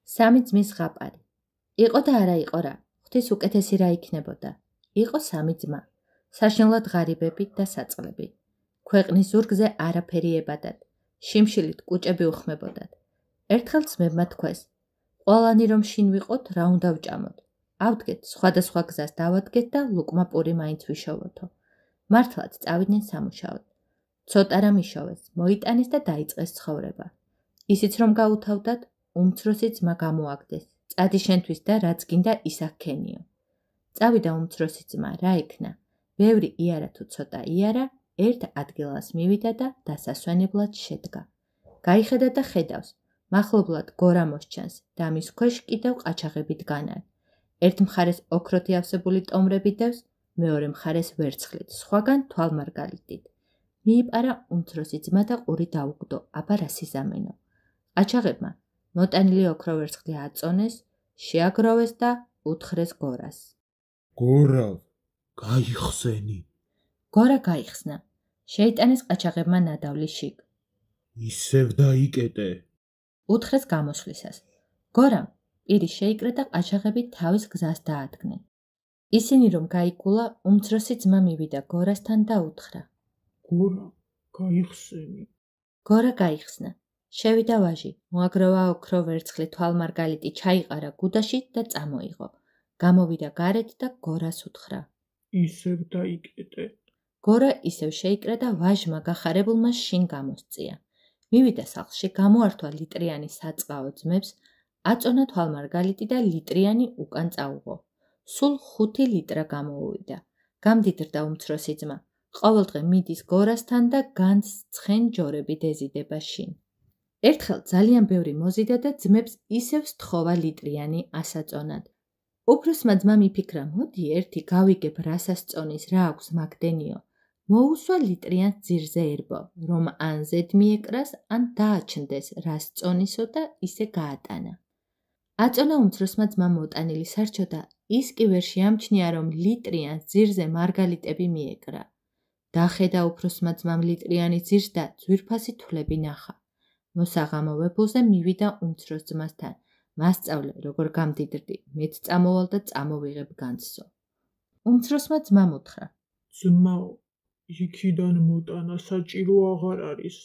სამი ძმის ზღაპარი. იყო და არა იყო რა, ღვთის უკეთესი რა იქნებოდა. იყო სამი ძმა, საშინლად ღარიბები და საწყლები. ქვეყნის ზურგზე არაფერი ებადათ, შიმშილით კუჭები უხმებოდათ. ერთხელ ძმებმა თქვეს, ყველანი რომ შინ ვიყოთ, რა უნდა ვჭამოთ. ავდგეთ, სხვადასხვა გზას დავადგეთ და ლუკმა პური მაინც ვიშოვოთო. მართლაც წავიდნენ სამუშაოდ. ცოტა რამ იშოვეს, მოიტანეს და დაიწყეს ცხოვრება. ისიც რომ გაუთავდათ, უმცროსი ძმა გამოაგდეს, წადი შენთვის და რაც გინდა ის აქქენიო. წავიდა უმცროსი ძმა, რა ექნა? ბევრი იარა თუ ცოტა იარა, ერთ ადგილას მივიდა და დასასვენებლად შედგა. გაიხედა და ხედავს, მახლობლად გორა მოსჩანს და მის ქვეშ კიდევ ყაჩაღები დგანან. ერთ მხარეს ოქროთი ავსებული ტომრები დევს, მეორე მხარეს ვერცხლით, სხვაგან თვალმარგალიტით. მიიპარა უმცროსი ძმა და ყური დაუგდო, აბა რა სიზამენო. ყაჩაღებმა მოტანილი ოქრო ვერცხლი აწონეს, შეაგროვეს და უთხრეს გორას. გორავ, გაიხსენი. გორა გაიხსნა, შეიტანეს ყაჩაღებმა ნადავლი შიგ. ისევ დაიკეტე. უთხრეს გამოსვლისას. გორამ პირი შეიკრა და ყაჩაღები თავის გზას დაადგნენ. ისინი რომ გაიგულა, უმცროსი ძმა მივიდა გორასთან და უთხრა. გორა, გაიხსენი. გორა გაიხსნა. შევიდა ვაჟი, მოაგროვა ოქრო ვერცხლი თვალმარგალიტი ჩაიყარა გუდაში და წამოიღო. გამოვიდა გარეთ და გორას უთხრა. ისევ დაიკეტე. გორა ისევ შეიკრა და ვაჟმა გახარებულმა შინ გამოსწია. მივიდა სახლში, გამოართვა ლიტრიანი საწყაო ძმებს, აწონა თვალმარგალიტი და ლიტრიანი უკან წაუღო. სულ 5 ლიტრა გამოუვიდა. გამდიდრდა უმცროსი ძმა. ყოველდღე მიდის გორასთან და განძს ცხენ ჯორებით ეზიდება შინ. ერთხელ ძალიან ბევრი მოზიდა და ძმებს ისევ სთხოვა ლიტრიანი ასაწონად. უფროსმა ძმამ იფიქრა, მოდი ერთი გავიგებ რასას წონის, რა აქვს მაგდენიო. მოუსვა ლიტრიანს ძირზე ერბო, რომ ან ზედ მიეკრას, ან დააჩნდეს რას წონისო და ისე გაატანა. აწონა უმცროსმა ძმამ მოტანილი სარჩო და ის კი ვერ შეამჩნია, რომ ლიტრიანს ძირზე მარგალიტები მიეკრა. დახედა უფროსმა ძმამ ლიტრიანი ძირს და ძვირფასი თვლები ნახა. მოსაღამოვებულზე მივიდა უმცროს ძმასთან. მასწავლე, როგორ გამდიდრდი, მეც წამოვალ და წამოვიღებ განძსო. უმცროსმა ძმამ უთხრა. ძმაო, იქიდან მოტანა საჭირო აღარ არის.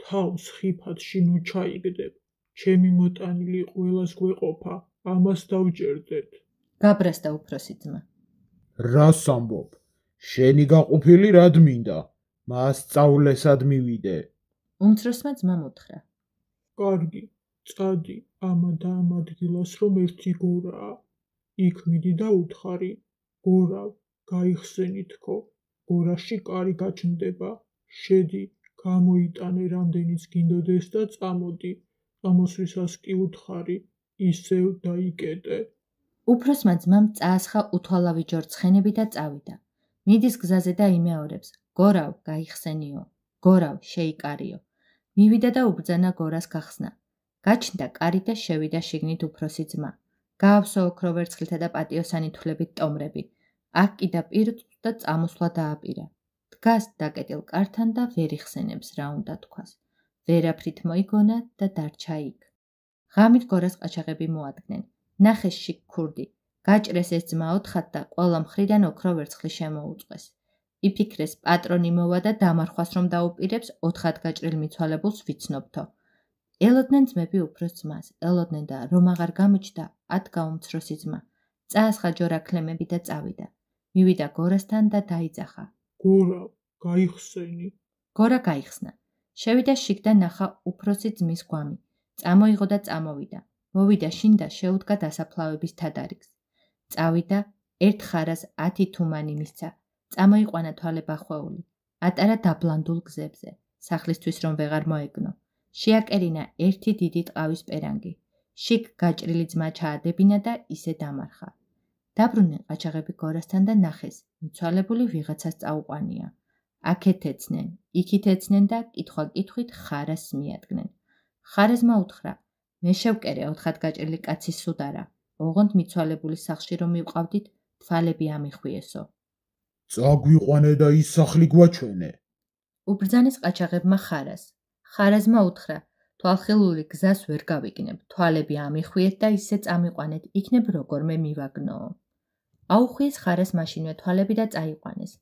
თავს ხიფათში ნუ ჩაიგდებ. ჩემი მოტანილი ყველას გვეყოფა, ამას დავჯერდეთ. გაბრასდა უფროსი ძმა. რას ამბობ? შენი გაყოფილი რად მინდა? მასწავლესად მივიდე. უმცროსმა ძმამ უთხრა. კარგი, წადი ამა და ამ ადგილას რომ ერთი გორაა. იქ მიდი და უთხარი, გორავ, გაიხსენი თქო. გორაში კარი გაჩნდება. შედი, გამოიტანე რამდენიც გინდოდეს და წამოდი. წამოსვლისას კი უთხარი, ისევ დაიკეტე. უფროსმა ძმამ წაასხა უთვალავი ჯორცხენები და წავიდა. მიდის გზაზე და იმეორებს, გორავ, გაიხსენიო, გორავ, შეიკარიო. მივიდა და უბრძანა გორას გახსნა. გაჩნდა კარი და შევიდა შიგნით უფროსი ძმა. გაავსო ოქრო ვერცხლითა და პატიოსანი თვლებით ტომრები. აქ კიდა პირდ და წამოსვლა დააპირა. დგას დაკეტილ კართან და ვერ იხსენებს რა უნდა თქვას. ვერაფრით მოიგონა და დარჩა იქ. ღამით გორას ყაჩაღები მოადგნენ. ნახეს შიგ ქურდი. გაჭრეს ეს ძმა 4 და ყველა მხრიდან ოქრო ვერცხლი შემოუწყვეს. იფიქრეს პატრონი მოვა და დამარხვას რომ დაუპირებს 4 გაჭრილ მიცვალებულს ვიცნობთო. ელოდნენ ძმები უფროს ძმას, ელოდნენ და რომ აღარ გამოჩნდა, ადგა უმცროსი ძმა. წაასხა ჯორაქლემები და წავიდა. მივიდა გორასთან და დაიძახა. გორავ, გაიხსენი. გორა გაიხსნა. შევიდა შიგ და ნახა უფროსი ძმის გვამი. წამოიღო და წამოვიდა. მოვიდა შინ და შეუდგა დასაფლავების თადარიგს. წავიდა, ერთ ხარას 10 თუმანი მისცა. წამოიყვანა თვალებახვეული. ატარა დაბლანდულ გზებზე, სახლისთვის რომ ვეღარ მოეგნო. შეაკერინა ერთი დიდი ტყავის პერანგი. შიგ გაჭრილი ძმა ჩაადებინა და ისე დამარხა. დაბრუნდნენ ყაჩაღები გორასთან და ნახეს, მიცვალებული ვიღაცას წაუყვანია. აქეთ ეცნენ, იქით ეცნენ და კითხვა-კითხვით ხარას მიადგნენ. ხარეზმა უთხრა, მე შევკერე 4 გაჭრილი კაცის სუდარა. ოღონდ მიცვალებულის სახლში რომ მივყავდით, თვალები ამიხვიესო. წაგვიყვანე და ის სახლი გვაჩვენე. უბრძანეს ყაჩაღებმა ხარას. ხარეზმა უთხრა, თვალხილული გზას ვერ გავიგნებ, თვალები ამიხვიეთ და ისე წამიყვანეთ, იქნებ როგორმე მივაგნოო. აუხვიეს ხარეს მაშინვე თვალები და წაიყვანეს.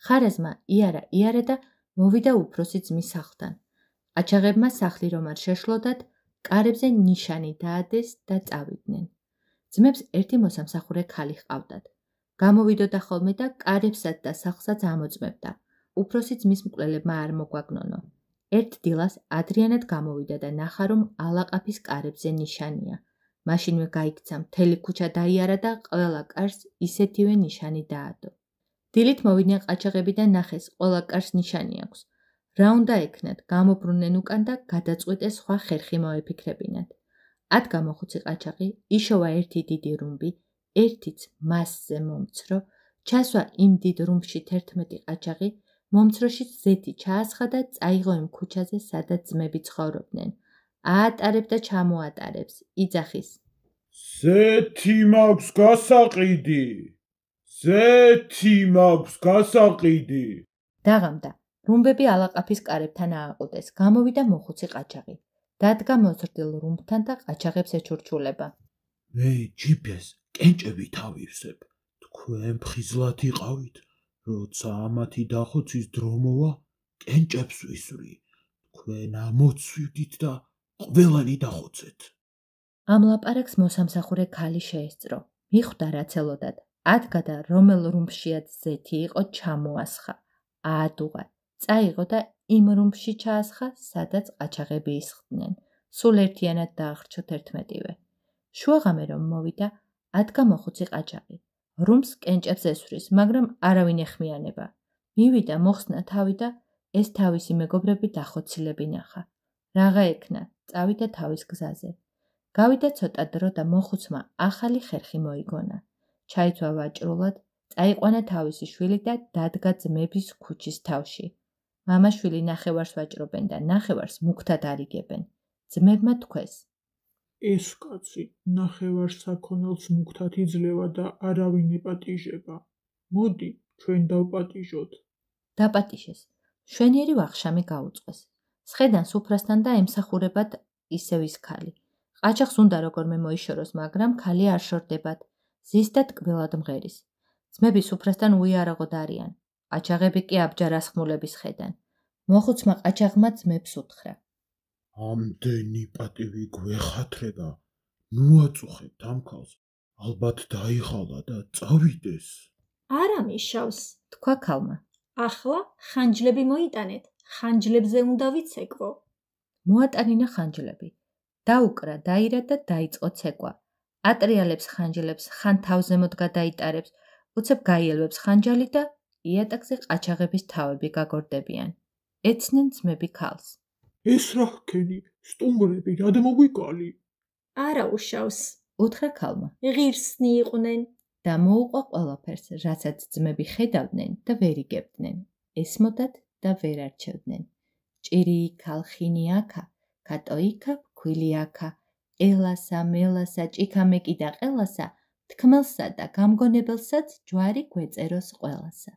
ხარესმა იარა და მოვიდა უფროსი ძმის სახლთან. ყაჩაღებმა სახლი რომ არ შეშლოდათ, კარებზე ნიშანი დაადეს და წავიდნენ. ძმებს ერთი მოსამსახურე ქალი ჰყავდათ. გამოვიდოდა ხოლმე და კარებსაც და სახლსაც ამოწმებდა. უფროსი ძმის მკვლელებმა არ მოგვაგნონო. ერთ დილას ადრიანად გამოვიდა და ნახა რომ ალაყაფის კარებზე ნიშანია. მაშინვე გაიქცა, მთელი ქუჩა დაიარა და ყველა კარს ისეთივე ნიშანი დაადო. დილით მოვიდნენ ყაჩაღები და ნახეს, ყველა კარს ნიშანი აქვს. რა უნდა ექნათ, გამობრუნდნენ უკან და გადაწყვიტეს სხვა ხერხი მოეფიქრებინათ. 10 გამოხუცი ყაჩაღი იშოვა ერთი დიდი რუმბი, ერთიც მასზე მომცრო, ჩასვა იმ დიდ რუმბში 11 ყაჩაღი, მომცროშიც ზეთი ჩაასხა და წაიღო იმ ქუჩაზე, სადაც ძმები ცხოვრობდნენ. აატარებ და ჩამოატარებს, იძახის. ზეთი მაქვს გასაყიდი! ზეთი მაქვს გასაყიდი! დაღამდა. რუმბები ალაყაფის კარებთან ააყუდეს. გამოვიდა მოხუცი ყაჩაღი. დადგა მოზრდილ რუმბთან და ყაჩაღებს ეჩურჩულება. მე ჯიბეს კენჭებით ავივსებ. თქვენ ფხიზლად იყავით, როცა ამათი დახოცის დრო მოვა, კენჭებს ვისვრი. თქვენ ამოცვიდით და ყველანი დახოცეთ. ამ ლაპარაკს მოსამსახურე ქალი შეესწრო. მიხვდა რაც ელოდათ. ადგა და რომელ რუმბშიაც ზეთი იყო, ჩამოასხა. აადუღა. წაიღო და იმ რუმბში ჩაასხა, სადაც ყაჩაღები ისხდნენ. სულ ერთიანად დაახრჩო 11-ვე. შუაღამე რომ მოვიდა, ადგა მოხუცი ყაჩაღი. რუმბს კენჭებს ესვრის, მაგრამ არავინ ეხმიანება. მივიდა, მოხსნა თავი და ეს თავისი მეგობრები დახოცილები ნახა. რაღა ექნა, წავიდა თავის გზაზე. გავიდა ცოტა დრო და მოხუცმა ახალი ხერხი მოიგონა. ჩაიცვა ვაჭრულად, წაიყვანა თავისი შვილი და დადგა ძმების ქუჩის თავში. მამაშვილი ნახევარს ვაჭრობენ და ნახევარს მუქთად არიგებენ. ძმებმა თქვეს. ეს კაცი ნახევარ საქონელს მუქთად იძლევა და არავინ იპატიჟება. მოდი, ჩვენ დავპატიჟოთ. დაპატიჟეს. შვენიერი ვახშამი გაუწყვეს. სხედან სუფრასთან და ემსახურებად ისევ ის ქალი. ყაჩაღს უნდა როგორმე მოიშოროს, მაგრამ ქალი არ შორდებათ. ზის და ტკბილად მღერის. ძმები სუფრასთან უიარაღოდ არიან. ყაჩაღები კი აბჯარასხმულების ხედან. მოხუცმა ყაჩაღმა ძმებს უთხრა. ამდენი პატივი გვეხათრება, მოაწუხებთ ამ ქალს, ალბათ დაიღალა და წავიდეს. არა მიშავს, თქვა ქალმა. ახლა ხანჯლები მოიტანეთ, ხანჯლებზე უნდა ვიცეკვო. მოატანინა ხანჯლები. დაუკრა, დაირა და დაიწყო ცეკვა. ატრიალებს ხანჯლებს, ხან თავზემოთ გადაიტარებს, უცებ გაიელვებს ხანჯალი და იატაკზე ყაჩაღების თავები გაგორდებიან. ეცნენ ძმები ქალს. ეს რა ჰქენი, სტუმრები, რად მოგვიკალი? არა უშავს, უთხრა ქალმა. ღირსნი იყვნენ. და მოუყვა ყველაფერს, რასაც ძმები ხედავდნენ და ვერ იგებდნენ. ესმოდათ და ვერ არჩევდნენ. ჭირი იქა, ხინი აქა, კატო იქა, ქვილი აქა, ელასა, მელასა, ჭიქა მეკიდა ყელასა, თქმელსა და გამგონებელსაც ჯვარი გვეწეროს ყველასა.